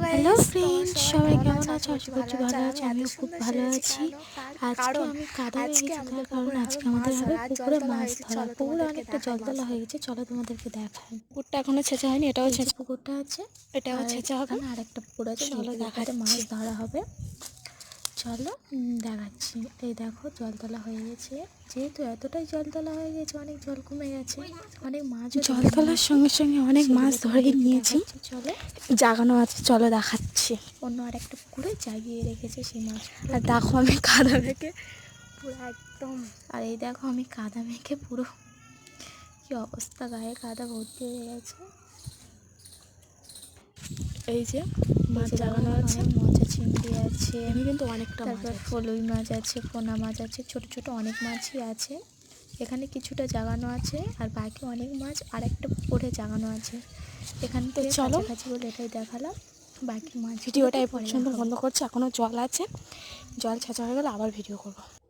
Hello friends, সবাই কেমন আছো? আশা করছি ভালো আছো। আমিও খুব ভালো আছি। আজকে আমি কাদা হয়ে গেছি, তার কারণ আজকে আমাদের হবে পুকুরে মাছ ধরা। পুকুরে অনেকটা জলতলা হয়ে গেছে, চলো তোমাদেরকে দেখাই। পুকুরটা এখনো ছেঁচা হয়নি, এটাও এই যে ছেঁচা, পুকুরটা আছে, এটাও আর ছেঁচা হবে। এখানে আরেকটা পুকুর আছে, চলো সেই পুকুরটাতে মাছ দেখাচ্ছি। ধরা হবে। চলো দেখাচ্ছি। এই দেখো জলতলা হয়ে গেছে, যেহেতু এতটাই জলতলা হয়ে গেছে, অনেক জল কমে গেছে, অনেক মাছও জল ধরে তোলার নিয়েছি, সঙ্গে সঙ্গে অনেক মাছ সেগুলো ধরেই তোমাদেরকে নিয়েছি। দেখাচ্ছি। চলো, জাগানো আছে, চলো দেখাচ্ছি। অন্য আরেকটা পুকুরে জাগিয়ে রেখেছে সেই মাছ। আর দেখো আমি কাদা মেখে পুরো একদম, আর এই দেখো আমি কাদা মেখে পুরো কি অবস্থা, গায়ে কাদা ভর্তি হয়ে গেছে। এই যে মাছ জাগানো আছে। অনেক মজা, চিংড়ি আছে, এখানে কিন্তু অনেকটা মাছ তারপর আছে। ফলুই মাছ আছে, পোনা মাছ আছে, ছোট ছোট অনেক মাছই আছে। এখানে কিছুটা জাগানো আছে, আর বাকি অনেক মাছ আরেকটা পুকুরে জাগানো আছে। এখান তো থেকে চলো, কাছাকাছি বলে এটাই দেখালাম, বাকি মাছগুলো ভিডিওটা তো এই পরে পর্যন্ত দেখাবো। বন্ধ করছি। এখনো জল আছে, জল ছেঁচা হয়ে গেলে আবার ভিডিও করবো।